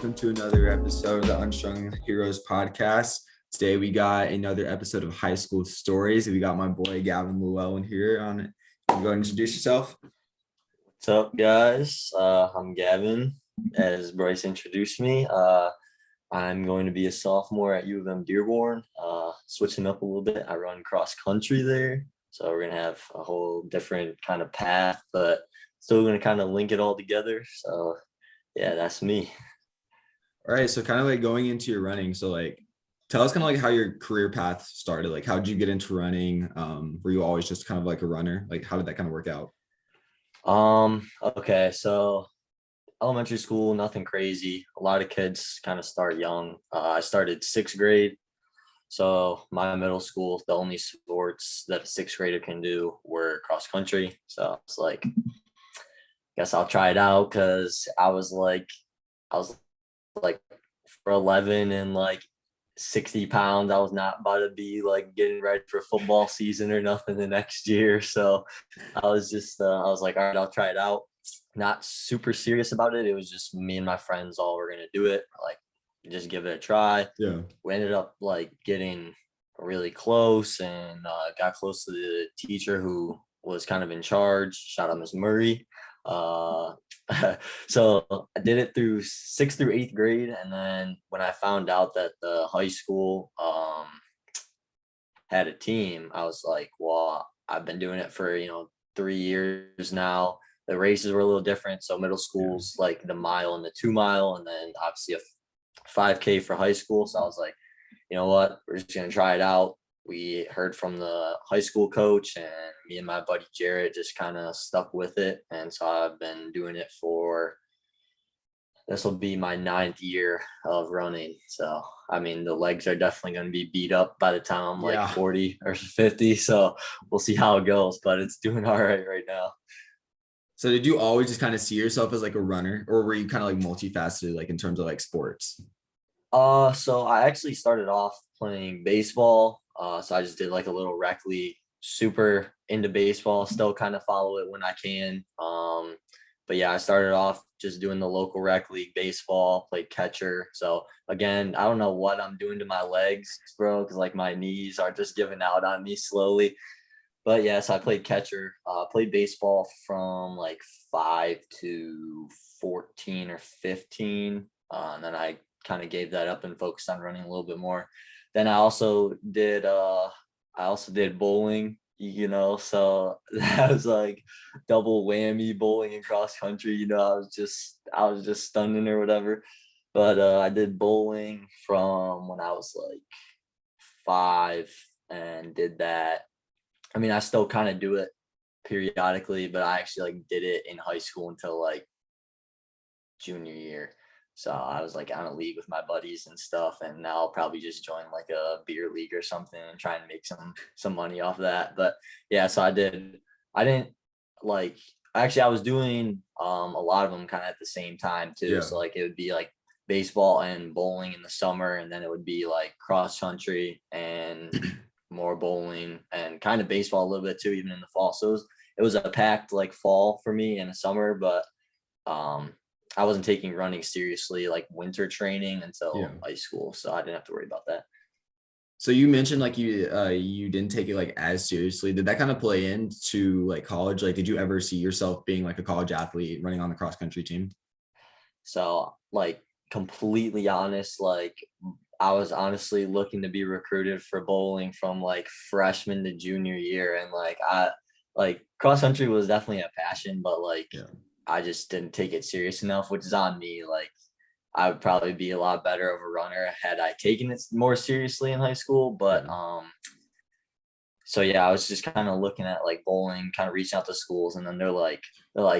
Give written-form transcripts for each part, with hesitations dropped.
welcome to another episode of the Unstrung Heroes podcast. Today we got another episode of High School Stories. We got my boy Gavin Llewellyn here on it. Go ahead and introduce yourself. What's up, guys? I'm Gavin. As Bryce introduced me, I'm going to be a sophomore at U of M Dearborn. Switching up a little bit, I run cross country there, so we're gonna have a whole different kind of path, but still gonna kind of link it all together. So yeah, that's me. All right, so kind of like going into your running. So like, tell us kind of like how your career path started. Like, how did you get into running? Were you always just kind of like a runner? Like, how did that kind of work out? Okay, so elementary school, nothing crazy. A lot of kids kind of start young. I started sixth grade. So my middle school, the only sports that a sixth grader can do were cross country. So it's like, guess I'll try it out because I was like for 11 and like 60 pounds. I was not about to be like getting ready for football season or nothing the next year. So I was like, all right, I'll try it out. Not super serious about it. It was just me and my friends all were gonna do it. Like, just give it a try. Yeah. We ended up like getting really close and got close to the teacher who was kind of in charge. Shout out Miss Murray. So I did it through 6th through 8th grade, and then when I found out that the high school had a team, I was like, well, I've been doing it for 3 years now. The races were a little different, so middle school's like the mile and the 2 mile, and then obviously a 5K for high school. So I was like, you know what, we're just gonna try it out. We heard from the high school coach, and me and my buddy Jarrett just kind of stuck with it. And so I've been doing it for, this will be my 9th year of running. So, I mean, the legs are definitely going to be beat up by the time I'm like 40 or 50. So we'll see how it goes, but it's doing all right now. So did you always just kind of see yourself as like a runner, or were you kind of like multifaceted, like in terms of like sports? So I actually started off playing baseball. So I just did like a little rec league, super into baseball, still kind of follow it when I can. But yeah, I started off just doing the local rec league baseball, played catcher. So again, I don't know what I'm doing to my legs, bro, because like my knees are just giving out on me slowly. But yeah, so I played catcher, played baseball from like 5 to 14 or 15. And then I kind of gave that up and focused on running a little bit more. Then I also did bowling, so that was like double whammy, bowling and cross country. I was just stunning or whatever. But I did bowling from when I was like 5 and did that. I mean, I still kind of do it periodically, but I actually like did it in high school until like junior year. So I was like on a league with my buddies and stuff, and now I'll probably just join like a beer league or something and try and make some money off that. But yeah, so I didn't like, actually I was doing a lot of them kind of at the same time too. Yeah. So like it would be like baseball and bowling in the summer, and then it would be like cross country and more bowling and kind of baseball a little bit too, even in the fall. So it was a packed like fall for me in the summer, but I wasn't taking running seriously, like winter training, until high school. So I didn't have to worry about that. So you mentioned like you didn't take it like as seriously. Did that kind of play into like college? Like, did you ever see yourself being like a college athlete running on the cross country team? So like completely honest, like I was honestly looking to be recruited for bowling from like freshman to junior year. And like cross country was definitely a passion, but like I just didn't take it serious enough, which is on me. Like I would probably be a lot better of a runner had I taken it more seriously in high school. But so yeah, I was just kind of looking at like bowling, kind of reaching out to schools, and then they're like,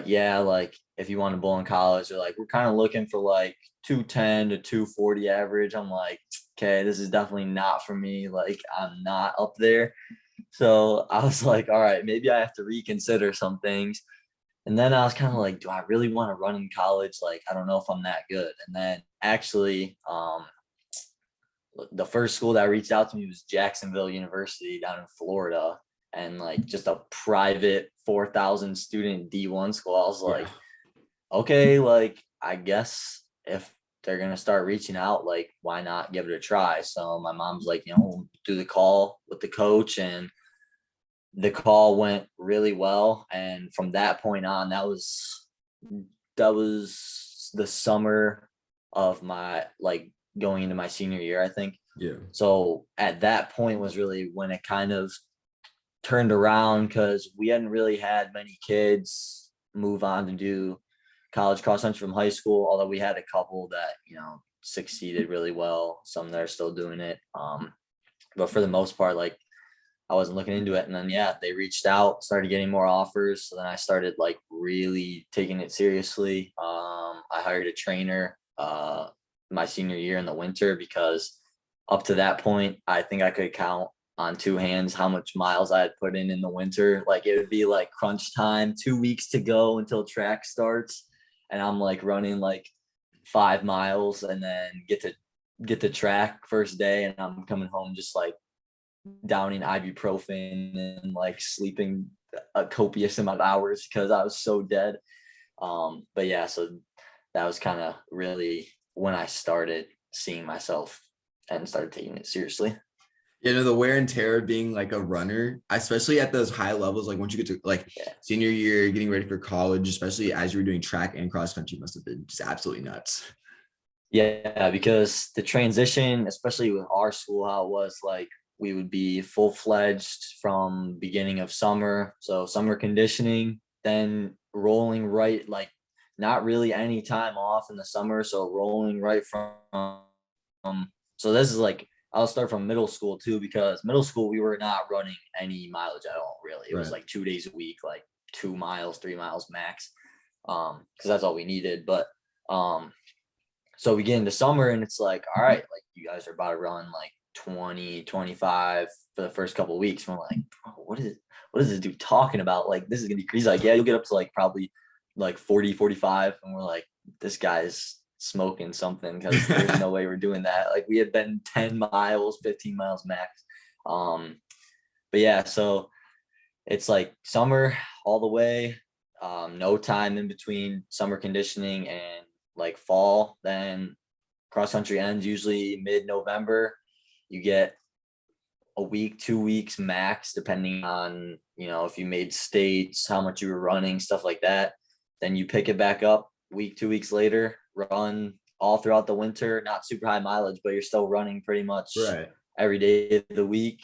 yeah, like if you want to bowl in college, they're like, we're kind of looking for like 210 to 240 average. I'm like, okay, this is definitely not for me. Like I'm not up there. So I was like, all right, maybe I have to reconsider some things. And then I was kind of like, do I really want to run in college? Like, I don't know if I'm that good. And then actually, the first school that reached out to me was Jacksonville University down in Florida, and like just a private 4,000 student D1 school. I was like, okay, like I guess if they're gonna start reaching out, like, why not give it a try? So my mom's like, do the call with the coach, and the call went really well. And from that point on, that was the summer of my like going into my senior year, I think. Yeah. So at that point was really when it kind of turned around, because we hadn't really had many kids move on to do college cross country from high school, although we had a couple that, succeeded really well, some that are still doing it. But for the most part, like, I wasn't looking into it. And then, yeah, they reached out, started getting more offers. So then I started like really taking it seriously. I hired a trainer my senior year in the winter, because up to that point, I think I could count on two hands how much miles I had put in the winter. Like, it would be like crunch time, 2 weeks to go until track starts. And I'm like running like 5 miles, and then get to track first day. And I'm coming home just like downing ibuprofen and like sleeping a copious amount of hours because I was so dead. But yeah, so that was kind of really when I started seeing myself and started taking it seriously. The wear and tear of being like a runner, especially at those high levels, like once you get to like Yeah. senior year, getting ready for college, especially as you were doing track and cross country, must have been just absolutely nuts. Yeah, because the transition, especially with our school, how it was like we would be full-fledged from beginning of summer. So summer conditioning, then rolling right, like not really any time off in the summer. So rolling right so this is like, I'll start from middle school too, because middle school, we were not running any mileage at all, really. It was Right. like 2 days a week, like 2 miles, 3 miles max. Because that's all we needed. But so we get into summer, and it's like, all right, like you guys are about to run like 20, 25 for the first couple of weeks. And we're like, bro, what is this dude talking about? Like, this is gonna be crazy. Like, yeah, you'll get up to like probably like 40, 45. And we're like, this guy's smoking something, because there's no way we're doing that. Like, we had been 10 miles, 15 miles max. But yeah, so it's like summer all the way, no time in between summer conditioning and like fall. Then cross country ends usually mid-November. You get a week, 2 weeks max, depending on, if you made states, how much you were running, stuff like that. Then you pick it back up week, 2 weeks later, run all throughout the winter, not super high mileage, but you're still running pretty much Right. every day of the week.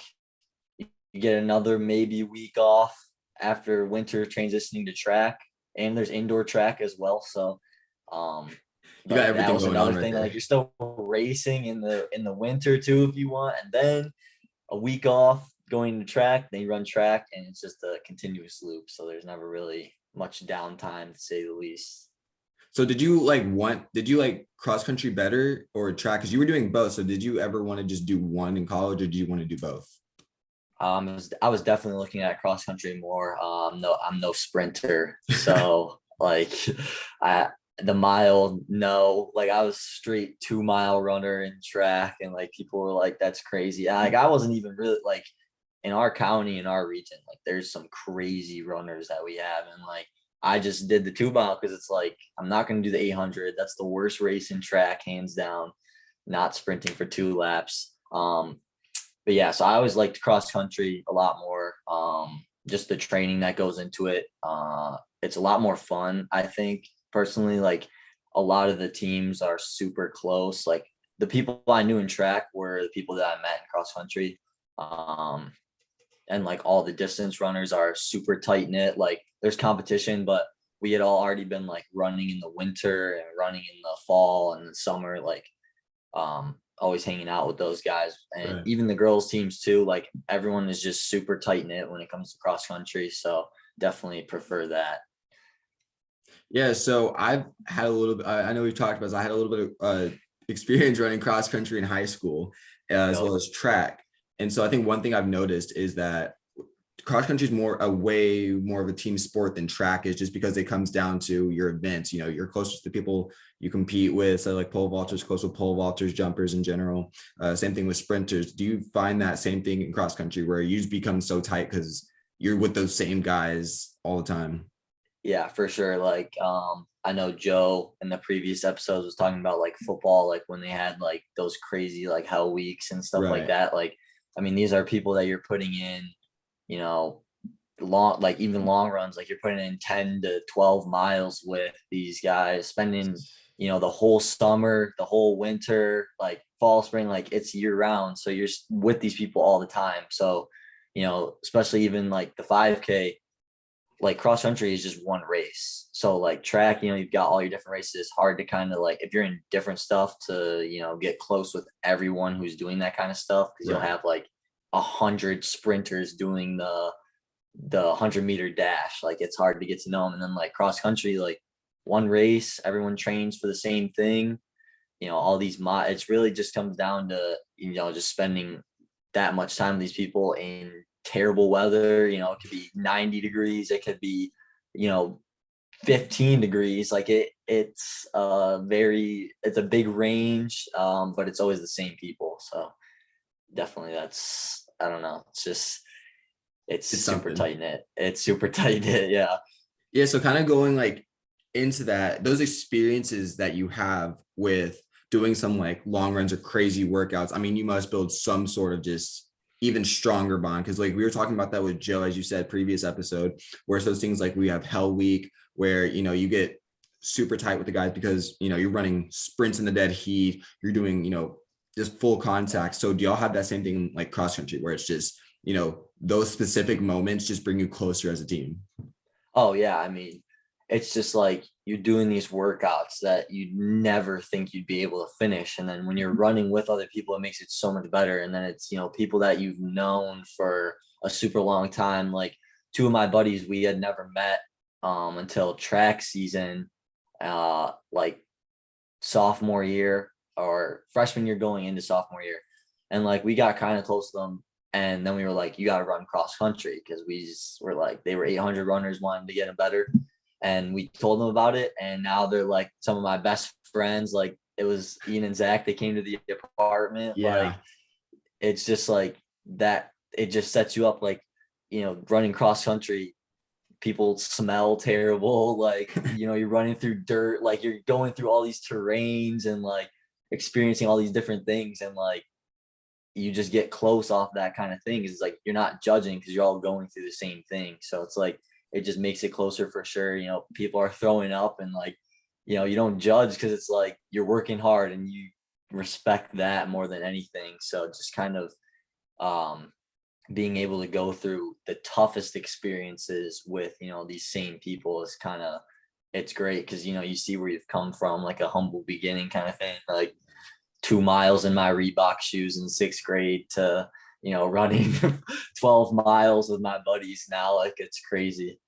You get another maybe week off after winter, transitioning to track, and there's indoor track as well. So You got like that everything was going on another right thing. there. Like, you're still racing in the winter too if you want, and then a week off going to track, then you run track, and it's just a continuous loop. So there's never really much downtime, to say the least. So did you like cross country better or track? Because you were doing both. So did you ever want to just do one in college, or do you want to do both? I was definitely looking at cross country more. No, I'm no sprinter, so like, I the mile, no, like I was straight 2 mile runner in track, and like people were like, "That's crazy." Like, I wasn't even really like in our county, in our region. Like, there's some crazy runners that we have, and like I just did the 2 mile because it's like I'm not going to do the 800. That's the worst race in track, hands down. Not sprinting for 2 laps. But yeah, so I always liked cross country a lot more. Just the training that goes into it. It's a lot more fun, I think, personally. Like, a lot of the teams are super close. Like, the people I knew in track were the people that I met in cross country. And like all the distance runners are super tight knit. Like, there's competition, but we had all already been like running in the winter and running in the fall and the summer. Like, always hanging out with those guys, and Right. even the girls teams too. Like, everyone is just super tight knit when it comes to cross country. So definitely prefer that. Yeah. So I've had a little bit, I know we've talked about this. I had a little bit of experience running cross country in high school, as Yep. well as track. And so I think one thing I've noticed is that cross country is way more of a team sport than track is, just because it comes down to your events. You're closest to people you compete with. So like pole vaulters, close with pole vaulters, jumpers in general. Same thing with sprinters. Do you find that same thing in cross country where you just become so tight because you're with those same guys all the time? Yeah, for sure. Like, I know Joe in the previous episodes was talking about like football, like when they had like those crazy like hell weeks and stuff like Right. that. Like, I mean, these are people that you're putting in, you know, long, like even long runs, like you're putting in 10 to 12 miles with these guys, spending, the whole summer, the whole winter, like fall, spring, like it's year round. So you're with these people all the time. So, especially even like the 5K, like cross country is just one race. So like track, you've got all your different races. It's hard to kind of like if you're in different stuff to, get close with everyone who's doing that kind of stuff because you'll Right. have like 100 sprinters doing the 100-meter dash. Like it's hard to get to know them. And then like cross country, like one race, everyone trains for the same thing. All these it's really just comes down to just spending that much time with these people in terrible weather. It could be 90 degrees, it could be, 15 degrees. Like it's a big range, but it's always the same people. So definitely that's, I don't know. It's It's super something. tight knit. It's super tight knit. Yeah. Yeah, so kind of going like into that, those experiences that you have with doing some like long runs or crazy workouts. I mean, you must build some sort of just even stronger bond because like we were talking about that with Joe, as you said, previous episode, where it's those things like we have Hell Week where you get super tight with the guys because you're running sprints in the dead heat, you're doing just full contact. So do y'all have that same thing like cross country where it's just those specific moments just bring you closer as a team? Oh yeah, I mean, it's just like you're doing these workouts that you'd never think you'd be able to finish, and then when you're running with other people, it makes it so much better. And then it's people that you've known for a super long time. Like two of my buddies, we had never met until track season, like sophomore year or freshman year going into sophomore year, and like we got kind of close to them. And then we were like, you got to run cross country because we just were like, they were 800 runners wanting to get them better. And we told them about it. And now they're like some of my best friends. Like it was Ian and Zach, they came to the apartment. Like Yeah. it's just like that. It just sets you up like, running cross country. People smell terrible. Like, you're running through dirt, like you're going through all these terrains and like experiencing all these different things. And like, you just get close off that kind of thing. It's like you're not judging because you're all going through the same thing. So it's like it just makes it closer for sure. People are throwing up and like, you don't judge because it's like you're working hard and you respect that more than anything. So just kind of um being able to go through the toughest experiences with, these same people is kind of, it's great because you see where you've come from, like a humble beginning kind of thing. Like 2 miles in my Reebok shoes in sixth grade to, running 12 miles with my buddies now. Like it's crazy.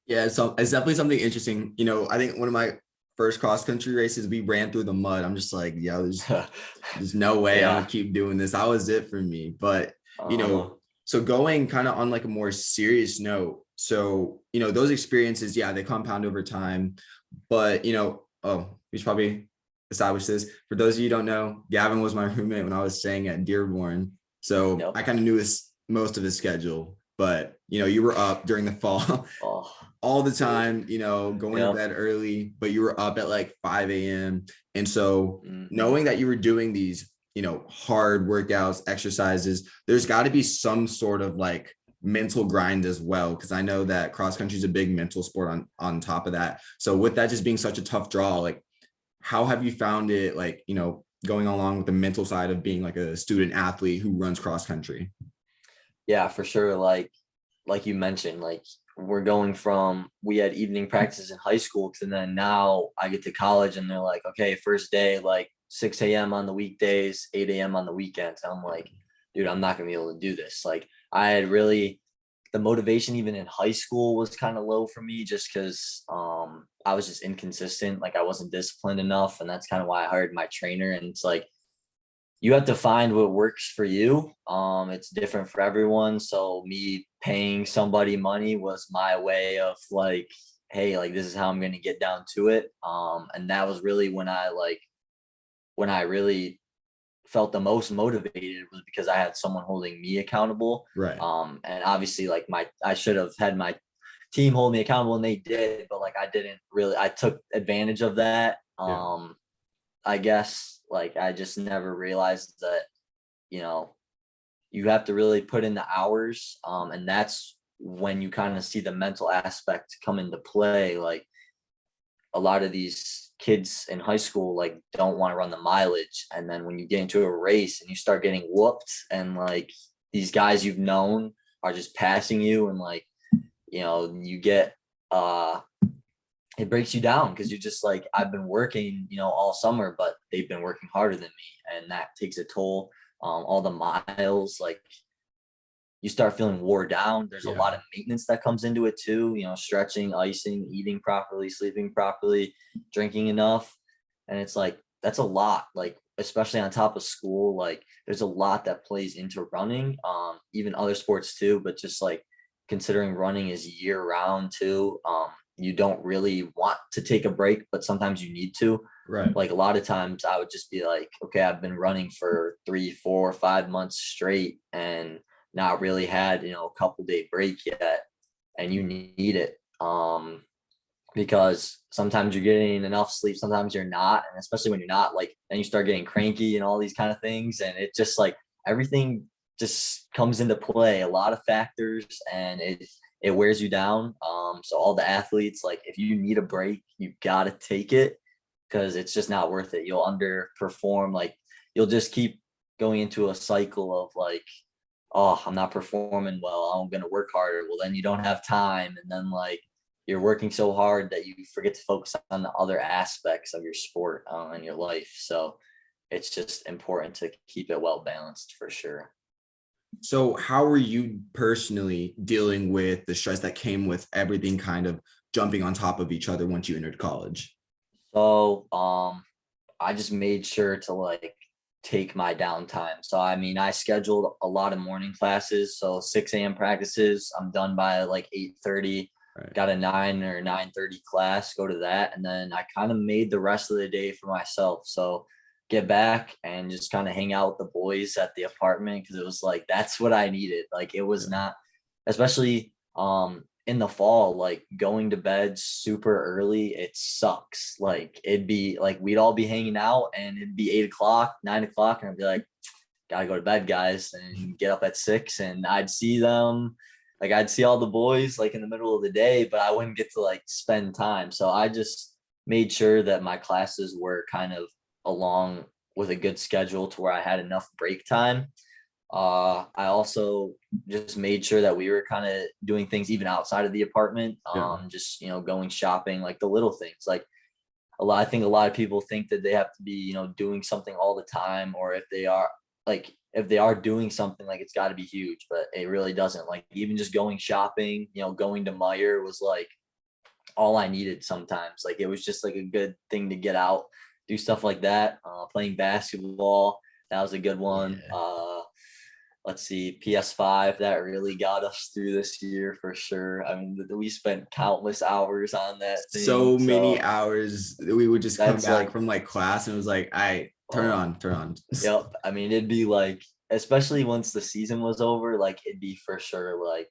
Yeah, so it's definitely something interesting. I think one of my first cross country races, we ran through the mud. I'm just like, yeah, there's no way I'm gonna Yeah. keep doing this. That was it for me. But Uh-huh. so going kind of on like a more serious note, so those experiences, yeah, they compound over time. But oh, we should probably establish this. For those of you who don't know, Gavin was my roommate when I was staying at Dearborn. So Yep. I kind of knew most of his schedule. But you were up during the fall Oh, all the time, going to yep. bed early, but you were up at like 5 a.m. And so Hmm. knowing that you were doing these, hard workouts, exercises, there's got to be some sort of like mental grind as well. Cause I know that cross country is a big mental sport on top of that. So with that just being such a tough draw, like how have you found it like, going along with the mental side of being like a student athlete who runs cross country? Yeah, for sure. Like you mentioned, like we had evening practices in high school, and then now I get to college and they're like, okay, first day, like 6 a.m. on the weekdays, 8 a.m. on the weekends. And I'm like, dude, I'm not gonna be able to do this. Like I had really, the motivation even in high school was kind of low for me just because I was just inconsistent. Like I wasn't disciplined enough. And that's kind of why I hired my trainer. And it's like you have to find what works for you. It's different for everyone. So me paying somebody money was my way of like, hey, like this is how I'm gonna get down to it. And that was really when I really felt the most motivated was because I had someone holding me accountable. Right. And obviously like I should have had my team hold me accountable, and they did, but like I took advantage of that. Yeah. I guess like I just never realized that, you know, you have to really put in the hours. And that's when you kind of see the mental aspect come into play. Like a lot of these kids in high school like don't want to run the mileage. And then when you get into a race and you start getting whooped and like these guys you've known are just passing you and like, you get it breaks you down because you're just like, I've been working, all summer, but they've been working harder than me. And that takes a toll. All the miles, like you start feeling wore down. There's a Yeah. lot of maintenance that comes into it too, stretching, icing, eating properly, sleeping properly, drinking enough. And it's like, that's a lot, like, especially on top of school, like there's a lot that plays into running, even other sports too, but just like considering running is year round too. You don't really want to take a break, but sometimes you need to. Right. Like a lot of times I would just be like, okay, I've been running for 3, 4, 5 months straight and not really had, a couple day break yet. And you need it. Because sometimes you're getting enough sleep, sometimes you're not. And especially when you're not, like then you start getting cranky and all these kind of things. And it just like everything just comes into play, a lot of factors, and it wears you down. So all the athletes, like if you need a break, you gotta take it because it's just not worth it. You'll underperform, like you'll just keep going into a cycle of like, oh, I'm not performing well, I'm gonna work harder. Well, then you don't have time, and then like you're working so hard that you forget to focus on the other aspects of your sport and your life. So it's just important to keep it well balanced for sure. So how are you personally dealing with the stress that came with everything kind of jumping on top of each other once you entered college? So I just made sure to like take my downtime. So I mean, I scheduled a lot of morning classes. So 6 a.m. practices. I'm done by like 8:30. Right. Got a 9 or 9:30 class, go to that. And then I kind of made the rest of the day for myself. So get back and just kind of hang out with the boys at the apartment because it was like that's what I needed. Like it was Yeah. not, especially in the fall, like going to bed super early, it sucks. Like it'd be like we'd all be hanging out and it'd be 8 o'clock, 9 o'clock, and I'd be like, gotta go to bed, guys, and get up at 6. And I'd see them, like I'd see all the boys like in the middle of the day, but I wouldn't get to like spend time. So I just made sure that my classes were kind of along with a good schedule to where I had enough break time. I also just made sure that we were kind of doing things even outside of the apartment. Yeah. Just going shopping, like the little things. Like I think a lot of people think that they have to be doing something all the time, or if they are doing something, like it's got to be huge, but it really doesn't. Like even just going shopping, going to Meyer was like all I needed sometimes. Like it was just like a good thing to get out, do stuff like that. Playing basketball, that was a good one. Yeah. Let's see, PS5, that really got us through this year for sure. I mean, we spent countless hours on that thing. So many So hours that we would just come that's back like, from like class and it was like, I turn it oh, on, turn on. yep. I mean, it'd be like, especially once the season was over, like it'd be for sure like,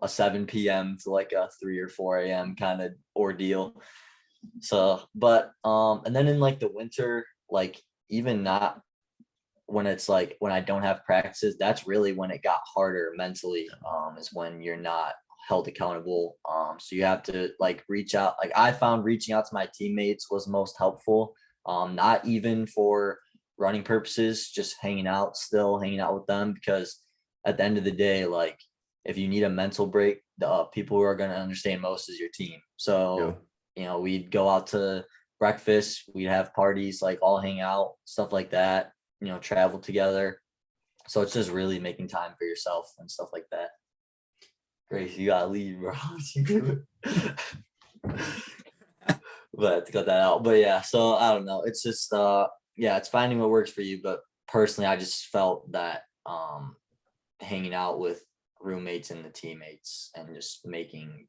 a 7 p.m. to like a 3 or 4 a.m. kind of ordeal. So, but and then in like the winter, like even not when it's like when I don't have practices, that's really when it got harder mentally, is when you're not held accountable. So you have to like reach out. Like I found reaching out to my teammates was most helpful. Not even for running purposes, just still hanging out with them, because at the end of the day, like if you need a mental break, the people who are going to understand most is your team. Yeah. So, we'd go out to breakfast, we'd have parties, like all hang out, stuff like that, travel together. So it's just really making time for yourself and stuff like that. Grace, you gotta leave, bro. But to cut that out. But yeah, so I don't know. It's just yeah, it's finding what works for you. But personally, I just felt that hanging out with roommates and the teammates and just making,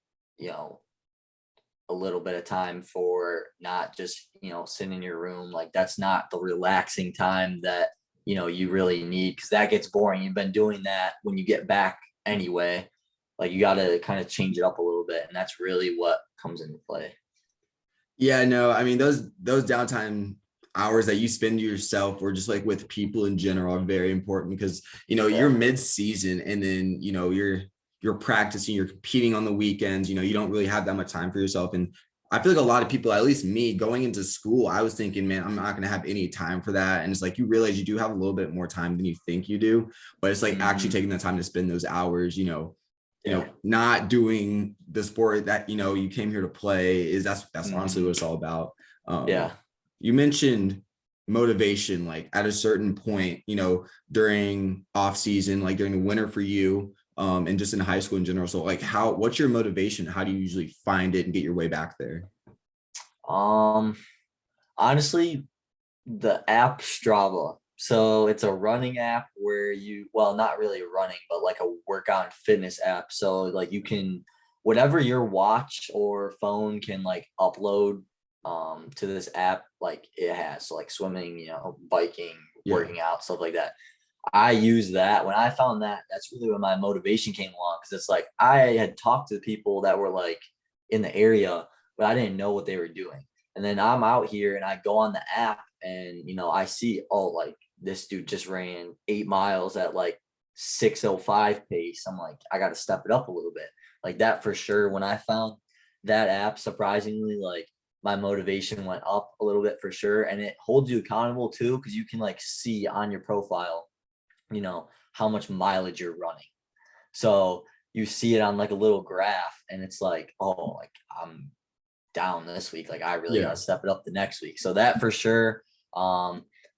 a little bit of time for not just, sitting in your room, like that's not the relaxing time that, you really need, because that gets boring. You've been doing that when you get back anyway. like you got to kind of change it up a little bit, and that's really what comes into play. Yeah, no, I mean those downtime hours that you spend yourself or just like with people in general are very important because you're Yeah. mid-season and then you're practicing, you're competing on the weekends, you don't really have that much time for yourself. And I feel like a lot of people, at least me, going into school, I was thinking, man, I'm not going to have any time for that. And it's like you realize you do have a little bit more time than you think you do, but it's like actually taking the time to spend those hours, Yeah. not doing the sport that you came here to play. That's honestly what it's all about. Yeah. You mentioned motivation, like at a certain point, during off season, like during the winter for you, and just in high school in general. So like what's your motivation? How do you usually find it and get your way back there? Um, Honestly, the app Strava. So it's a running app where well, not really running, but like a workout and fitness app. So like you can, whatever your watch or phone can like upload to this app, like it has. So like swimming, biking, Yeah. working out, stuff like that. I use that. When I found that, that's really when my motivation came along, because it's like I had talked to people that were like in the area, but I didn't know what they were doing. And then I'm out here and I go on the app and I see, oh, like this dude just ran 8 miles at like 6:05 pace. I'm like, I got to step it up a little bit. Like that for sure. When I found that app, surprisingly, like my motivation went up a little bit for sure. And it holds you accountable too, because you can like see on your profile, how much mileage you're running. So you see it on like a little graph and it's like, oh, like I'm down this week. Like I really got Yeah. to step it up the next week. So that for sure.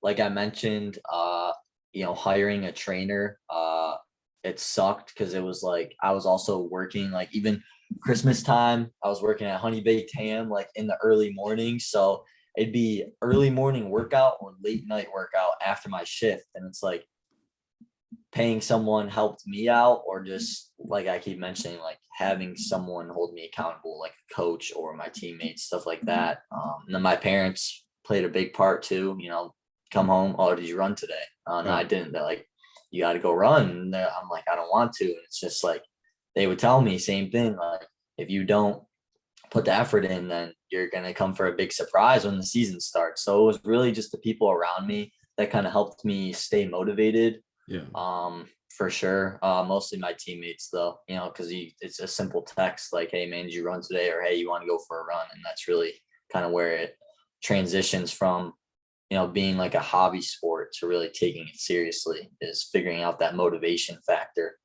Like I mentioned, hiring a trainer, it sucked because it was like I was also working like even Christmas time. I was working at Honey Baked Ham like in the early morning. So it'd be early morning workout or late night workout after my shift. And it's like paying someone helped me out, or just like I keep mentioning, like having someone hold me accountable, like a coach or my teammates, stuff like that. And then my parents played a big part too. Come home, oh, did you run today? No, I didn't. They're like, you got to go run. And I'm like, I don't want to. And it's just like they would tell me same thing, like if you don't put the effort in, then you're gonna come for a big surprise when the season starts. So it was really just the people around me that kind of helped me stay motivated, Yeah. for sure. Mostly my teammates though, because it's a simple text like, hey man, did you run today? Or hey, you want to go for a run? And that's really kind of where it transitions from, being like a hobby sport to really taking it seriously, is figuring out that motivation factor.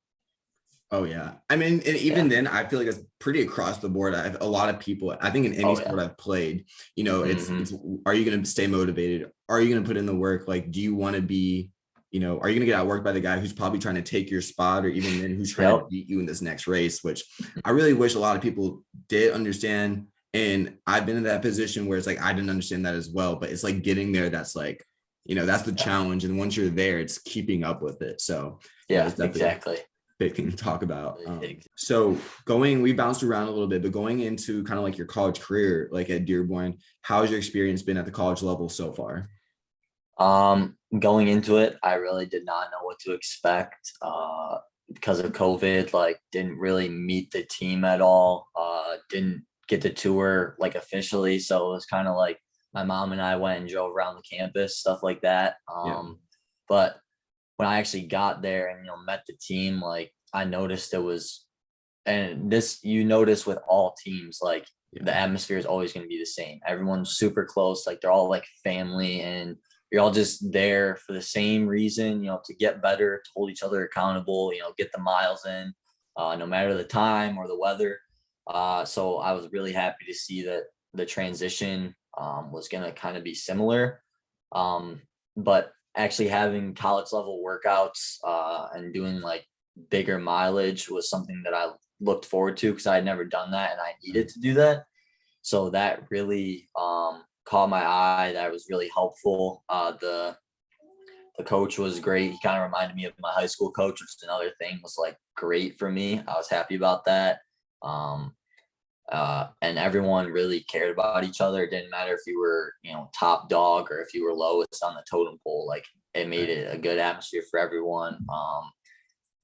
Oh yeah. I mean, and even Yeah. then, I feel like it's pretty across the board. A lot of people, I think in any Oh yeah. sport I've played, Hmm. it's are you going to stay motivated? Are you going to put in the work? Like, do you want to be, are you going to get outworked by the guy who's probably trying to take your spot, or even then who's trying to Yep. beat you in this next race? Which I really wish a lot of people did understand. And I've been in that position where it's like I didn't understand that as well. But it's like getting there. That's like, that's the Yeah. challenge. And once you're there, it's keeping up with it. So Yeah, it's definitely exactly. big thing to talk about. So we bounced around a little bit, but going into kind of like your college career, like at Dearborn, how's your experience been at the college level so far? Going into it, I really did not know what to expect. Because of COVID, like didn't really meet the team at all. Didn't get to tour like officially. So it was kind of like my mom and I went and drove around the campus, stuff like that. Yeah. But when I actually got there and met the team, like I noticed it was, and this you notice with all teams, like Yeah. the atmosphere is always going to be the same. Everyone's super close, like they're all like family, and you're all just there for the same reason, to get better, to hold each other accountable, get the miles in, no matter the time or the weather. So I was really happy to see that the transition was going to kind of be similar. But actually having college level workouts and doing like bigger mileage was something that I looked forward to, because I had never done that and I needed to do that. So that really caught my eye. That was really helpful. The coach was great. He kind of reminded me of my high school coach, which is another thing was like great for me. I was happy about that. Um, and everyone really cared about each other. It didn't matter if you were, top dog or if you were lowest on the totem pole. Like it made it a good atmosphere for everyone.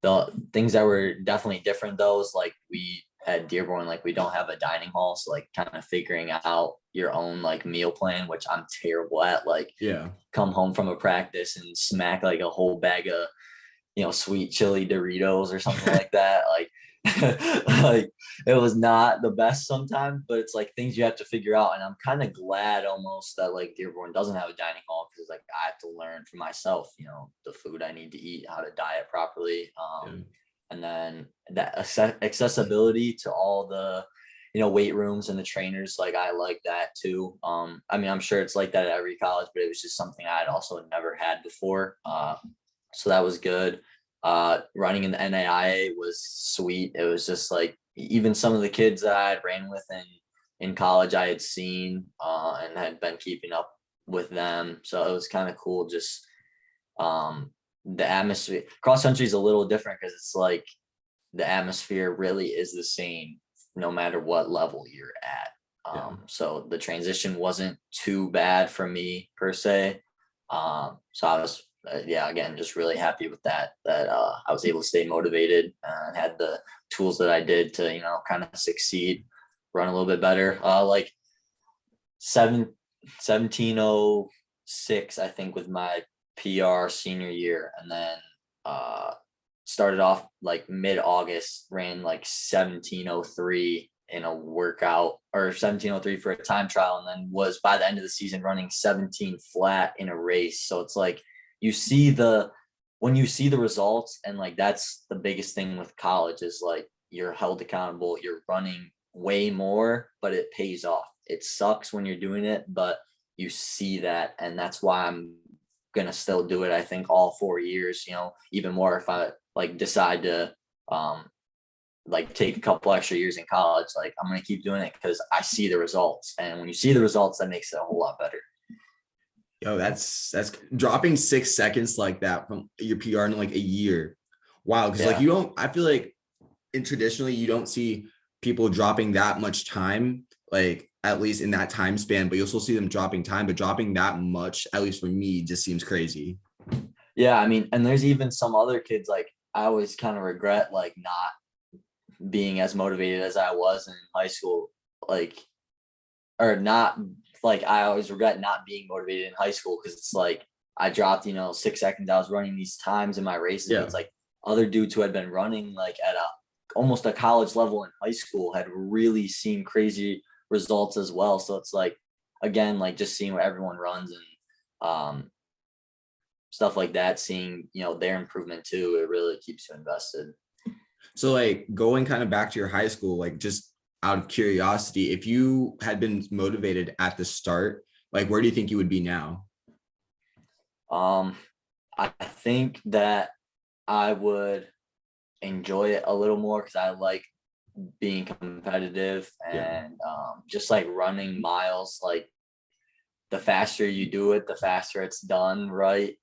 The things that were definitely different though is like we at Dearborn, like we don't have a dining hall. So like kind of figuring out your own like meal plan, which I'm terrible at. Like Yeah. come home from a practice and smack like a whole bag of, sweet chili Doritos or something like that. Like, like it was not the best sometimes, but it's like things you have to figure out. And I'm kind of glad almost that like Dearborn doesn't have a dining hall because like I have to learn for myself, the food I need to eat, how to diet properly. Yeah. And then that accessibility to all the, weight rooms and the trainers, like I like that too. I mean, I'm sure it's like that at every college, but it was just something I had also never had before. So that was good. Running in the NAIA was sweet. It was just like even some of the kids that I had ran with in college, I had seen and had been keeping up with them. So it was kind of cool. Just the atmosphere. Cross country is a little different because it's like the atmosphere really is the same no matter what level you're at. Yeah. So the transition wasn't too bad for me per se. So I was, yeah, again, just really happy with that, I was able to stay motivated and had the tools that I did to, kind of succeed, run a little bit better. Like 1706, I think, with my PR senior year. And then started off like mid-August, ran like 1703 in a workout, or 1703 for a time trial, and then was by the end of the season running 17 flat in a race. So it's like when you see the results, and like that's the biggest thing with college is like you're held accountable, you're running way more, but it pays off. It sucks when you're doing it, but you see that, and that's why I'm gonna still do it. I think all 4 years, even more if I like decide to like take a couple extra years in college, like I'm gonna keep doing it because I see the results, and when you see the results, that makes it a whole lot better. Yo, that's dropping 6 seconds like that from your PR in like a year. Wow, because like Yeah. you don't. I feel like traditionally you don't see people dropping that much time, like at least in that time span. But you'll still see them dropping time, but dropping that much, at least for me, just seems crazy. Yeah, I mean, and there's even some other kids, like I always kind of regret like not being as motivated as I was in high school, like, or not, like I always regret not being motivated in high school because it's like I dropped, 6 seconds. I was running these times in my races, but Yeah. it's like other dudes who had been running like at almost a college level in high school had really seen crazy results as well. So it's like, again, like just seeing what everyone runs and stuff like that, seeing, their improvement too, it really keeps you invested. So like going kind of back to your high school, like just out of curiosity, if you had been motivated at the start, like where do you think you would be now? I think that I would enjoy it a little more because I like being competitive Yeah. and just like running miles. Like the faster you do it, the faster it's done, right?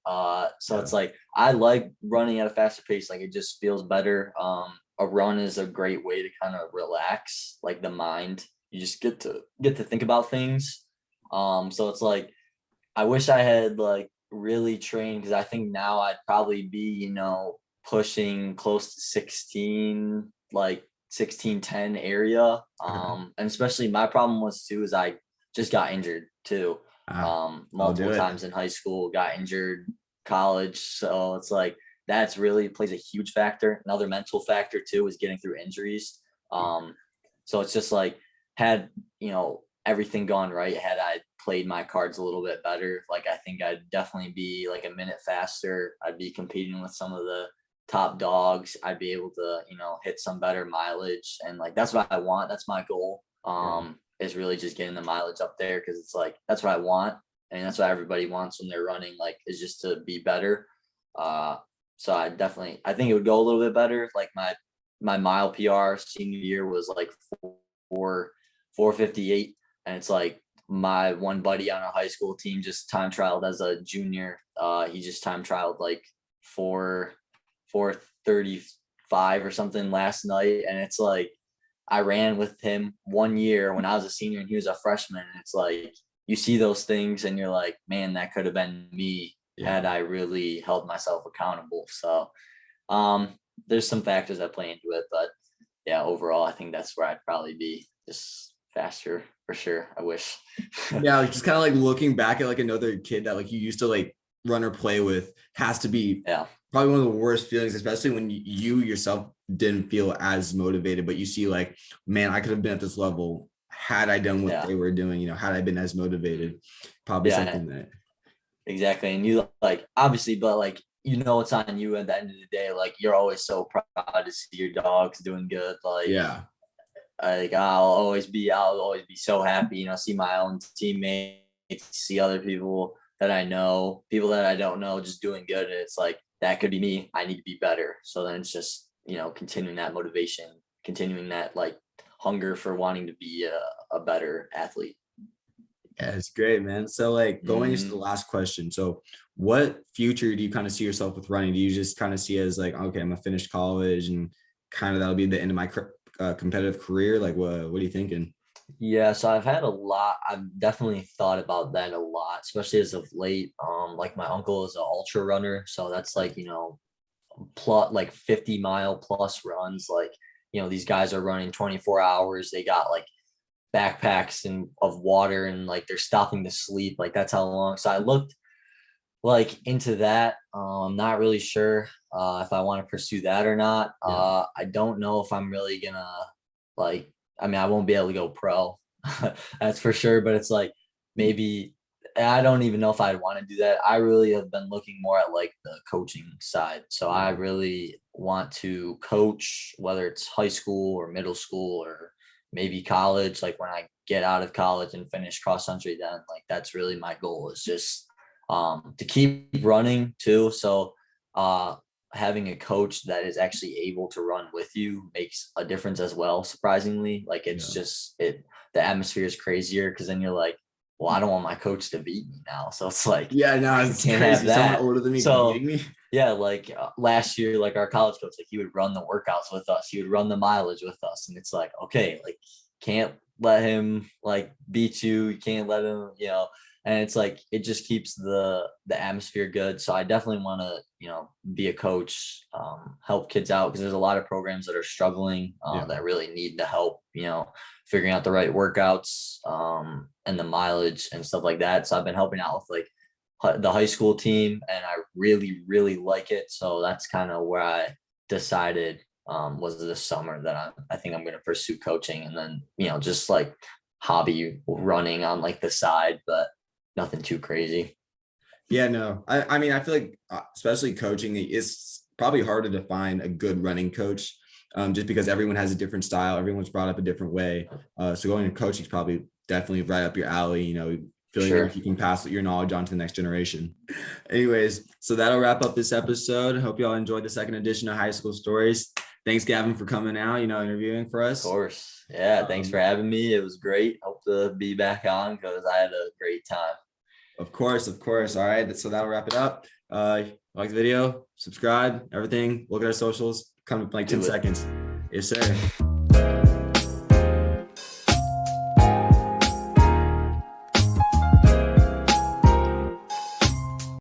So Yeah. it's like I like running at a faster pace. Like it just feels better. A run is a great way to kind of relax, like the mind. You just get to think about things. So it's like I wish I had like really trained because I think now I'd probably be, pushing close to 16, like 16-10 area. Okay. And especially my problem was too is I just got injured too. I'll do Multiple it. times in high school, got injured, college. So it's like that's really plays a huge factor. Another mental factor too is getting through injuries. Um, so it's just like had, everything gone right, had I played my cards a little bit better, like I think I'd definitely be like a minute faster. I'd be competing with some of the top dogs. I'd be able to, hit some better mileage. And like that's what I want. That's my goal. Yeah. Is really just getting the mileage up there because it's like that's what I want. I mean, that's what everybody wants when they're running, like is just to be better. Uh so I think it would go a little bit better. Like my mile PR senior year was like 458, and it's like my one buddy on our high school team just time trialed as a junior. He just time trialed like 435 or something last night, and it's like I ran with him 1 year when I was a senior and he was a freshman, and it's like you see those things and you're like, man, that could have been me Yeah. had I really held myself accountable. So there's some factors that play into it, but yeah, overall, I think that's where I'd probably be, just faster for sure. I wish. Yeah, like just kind of like looking back at like another kid that like you used to like run or play with has to be Yeah. probably one of the worst feelings, especially when you yourself didn't feel as motivated, but you see like, man, I could have been at this level had I done what Yeah. they were doing, had I been as motivated. Probably Yeah. something that Exactly. And you like obviously, but like it's on you at the end of the day. Like you're always so proud to see your dogs doing good. yeah. Like I'll always be so happy, see my own teammates, see other people that I know, people that I don't know just doing good. And it's like that could be me. I need to be better. So then it's just, continuing that motivation, continuing that like hunger for wanting to be a better athlete. Yeah, it's great, man. So like going into the Mhm. last question. So what future do you kind of see yourself with running? Do you just kind of see it as like, okay, I'm gonna finish college and kind of that'll be the end of my competitive career? Like what are you thinking? Yeah, so I've definitely thought about that a lot, especially as of late. Like my uncle is an ultra runner, so that's like, plot like 50-mile plus runs. Like, these guys are running 24 hours. They got like backpacks and of water and like they're stopping to sleep. Like that's how long. So I looked like into that. I'm not really sure if I want to pursue that or not. Yeah. I don't know if I'm really gonna like. I mean, I won't be able to go pro, that's for sure. But it's like maybe I don't even know if I'd want to do that. I really have been looking more at like the coaching side. So I Yeah. really want to coach, whether it's high school or middle school or maybe college. Like when I get out of college and finish cross country, then like that's really my goal is just to keep running too. So uh, having a coach that is actually able to run with you makes a difference as well. Surprisingly, like it's Yeah. just the atmosphere is crazier because then you're like, well, I don't want my coach to beat me now. So it's like, Yeah, no, I it's can't have crazy. Someone that. older than me So beating me. yeah, like last year, like our college coach, like he would run the workouts with us. He would run the mileage with us. And it's like, okay, like can't let him like beat you. You can't let him, and it's like it just keeps the atmosphere good. So I definitely want to, be a coach, help kids out because there's a lot of programs that are struggling Yeah. that really need the help, figuring out the right workouts and the mileage and stuff like that. So I've been helping out with like the high school team and I really, really like it. So that's kind of where I decided was this summer that I think I'm going to pursue coaching and then, just like hobby running on like the side, but nothing too crazy. Yeah, no. I mean, I feel like especially coaching is probably harder to find a good running coach, just because everyone has a different style. Everyone's brought up a different way. So going to coaching is probably definitely right up your alley. Feeling Sure. like you can pass your knowledge on to the next generation. Anyways, so that'll wrap up this episode. Hope you all enjoyed the second edition of High School Stories. Thanks, Gavin, for coming out, interviewing for Of us. course. Yeah. Thanks for Um, having me. It was great. Hope to be back on because I had a great time. Of course, of course. All right. So that'll wrap it up. Like the video, subscribe, everything. Look at our socials. Come in like 10 Do it. seconds. Yes, sir.